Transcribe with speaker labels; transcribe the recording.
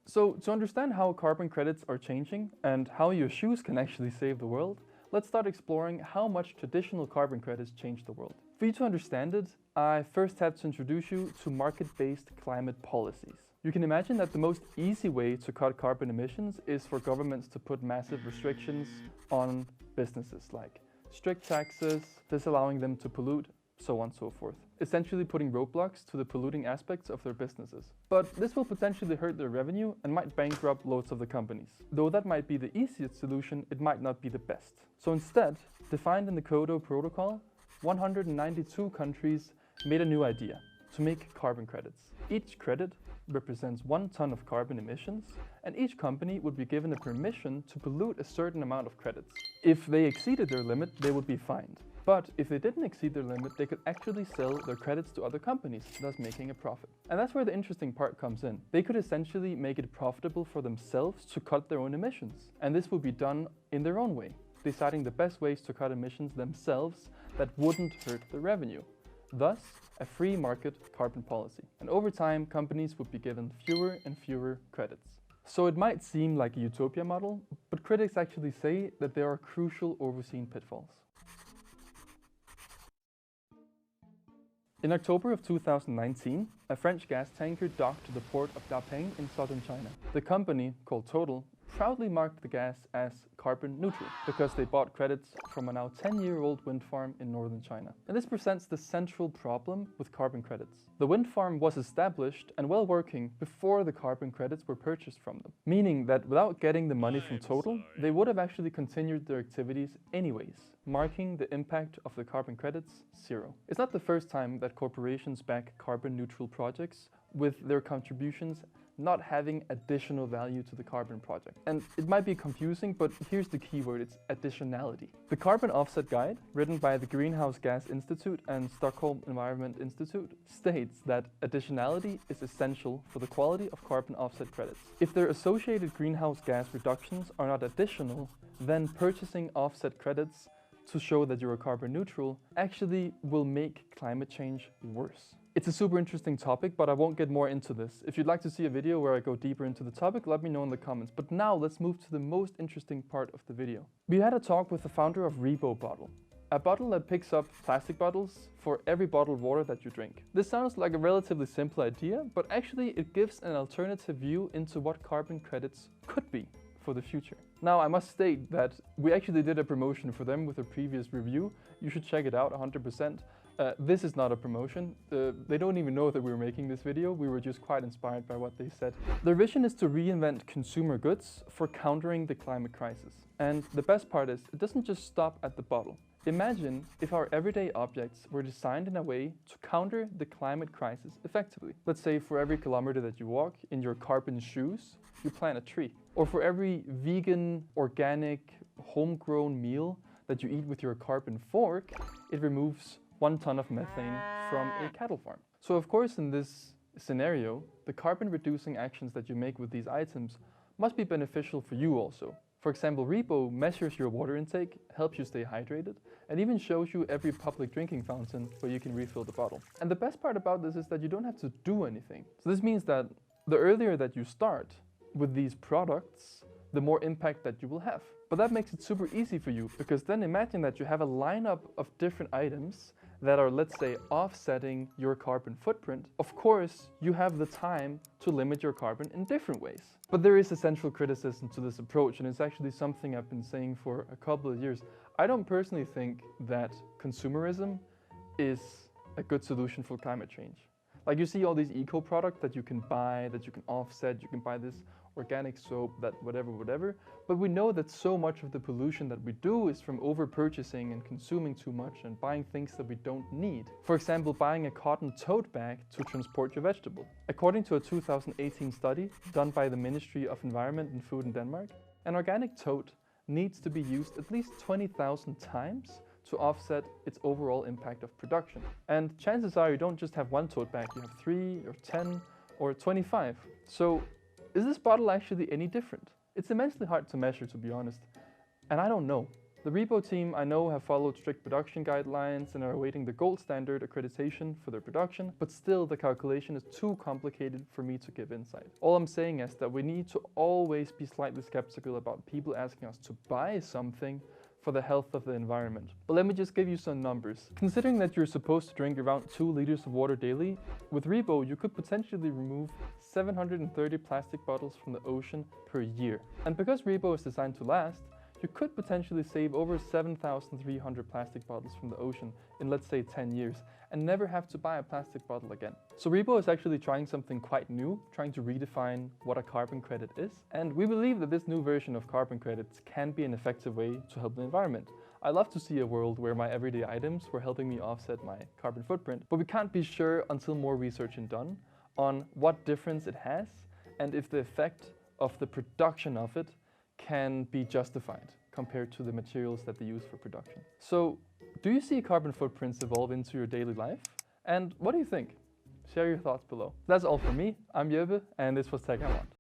Speaker 1: So to understand how carbon credits are changing and how your shoes can actually save the world, let's start exploring how much traditional carbon credits change the world. For you to understand it, I first have to introduce you to market-based climate policies. You can imagine that the most easy way to cut carbon emissions is for governments to put massive restrictions on businesses, like strict taxes, disallowing them to pollute, so on and so forth. Essentially putting roadblocks to the polluting aspects of their businesses. But this will potentially hurt their revenue and might bankrupt loads of the companies. Though that might be the easiest solution, it might not be the best. So instead, defined in the Kyoto Protocol, 192 countries made a new idea: to make carbon credits. Each credit represents 1 ton of carbon emissions, and each company would be given a permission to pollute a certain amount of credits. If they exceeded their limit, they would be fined. But if they didn't exceed their limit, they could actually sell their credits to other companies, thus making a profit. And that's where the interesting part comes in. They could essentially make it profitable for themselves to cut their own emissions. And this would be done in their own way, deciding the best ways to cut emissions themselves that wouldn't hurt the revenue. Thus, a free market carbon policy. And over time, companies would be given fewer and fewer credits. So it might seem like a utopia model, but critics actually say that there are crucial overseen pitfalls. In October of 2019, a French gas tanker docked to the port of Dapeng in southern China. The company, called Total, proudly marked the gas as carbon neutral because they bought credits from a now 10-year-old wind farm in northern China. And this presents the central problem with carbon credits. The wind farm was established and well working before the carbon credits were purchased from them, meaning that without getting the money from Total, they would have actually continued their activities anyways, marking the impact of the carbon credits zero. It's not the first time that corporations back carbon neutral projects with their contributions not having additional value to the carbon project. And it might be confusing, but here's the key word: it's additionality. The Carbon Offset Guide, written by the Greenhouse Gas Institute and Stockholm Environment Institute, states that additionality is essential for the quality of carbon offset credits. If their associated greenhouse gas reductions are not additional, then purchasing offset credits to show that you're carbon neutral actually will make climate change worse. It's a super interesting topic, but I won't get more into this. If you'd like to see a video where I go deeper into the topic, let me know in the comments. But now let's move to the most interesting part of the video. We had a talk with the founder of Rebo Bottle, a bottle that picks up plastic bottles for every bottle of water that you drink. This sounds like a relatively simple idea, but actually it gives an alternative view into what carbon credits could be for the future. Now, I must state that we actually did a promotion for them with a previous review. You should check it out 100%. This is not a promotion. They don't even know that we were making this video. We were just quite inspired by what they said. Their vision is to reinvent consumer goods for countering the climate crisis. And the best part is, it doesn't just stop at the bottle. Imagine if our everyday objects were designed in a way to counter the climate crisis effectively. Let's say for every kilometer that you walk in your carbon shoes, you plant a tree. Or for every vegan, organic, homegrown meal that you eat with your carbon fork, it removes 1 ton of methane from a cattle farm. So of course, in this scenario, the carbon reducing actions that you make with these items must be beneficial for you also. For example, Rebo measures your water intake, helps you stay hydrated, and even shows you every public drinking fountain where you can refill the bottle. And the best part about this is that you don't have to do anything. So this means that the earlier that you start with these products, the more impact that you will have. But that makes it super easy for you, because then imagine that you have a lineup of different items that are, let's say, offsetting your carbon footprint. Of course, you have the time to limit your carbon in different ways. But there is a central criticism to this approach, and it's actually something I've been saying for a couple of years. I don't personally think that consumerism is a good solution for climate change. Like, you see all these eco products that you can buy, that you can offset, you can buy this organic soap, that whatever. But we know that so much of the pollution that we do is from over-purchasing and consuming too much and buying things that we don't need. For example, buying a cotton tote bag to transport your vegetable. According to a 2018 study done by the Ministry of Environment and Food in Denmark, an organic tote needs to be used at least 20,000 times to offset its overall impact of production. And chances are you don't just have 1 tote bag, you have 3 or 10 or 25. So is this bottle actually any different? It's immensely hard to measure, to be honest. And I don't know. The Rebo team, I know, have followed strict production guidelines and are awaiting the gold standard accreditation for their production, but still the calculation is too complicated for me to give insight. All I'm saying is that we need to always be slightly skeptical about people asking us to buy something for the health of the environment. But let me just give you some numbers. Considering that you're supposed to drink around 2 liters of water daily, with Rebo you could potentially remove 730 plastic bottles from the ocean per year. And because Rebo is designed to last, you could potentially save over 7,300 plastic bottles from the ocean in, let's say, 10 years, and never have to buy a plastic bottle again. So Rebo is actually trying something quite new, trying to redefine what a carbon credit is. And we believe that this new version of carbon credits can be an effective way to help the environment. I love to see a world where my everyday items were helping me offset my carbon footprint, but we can't be sure until more research is done on what difference it has and if the effect of the production of it can be justified compared to the materials that they use for production. So, do you see carbon footprints evolve into your daily life? And what do you think? Share your thoughts below. That's all from me. I'm Jeppe, and this was Tech I Want.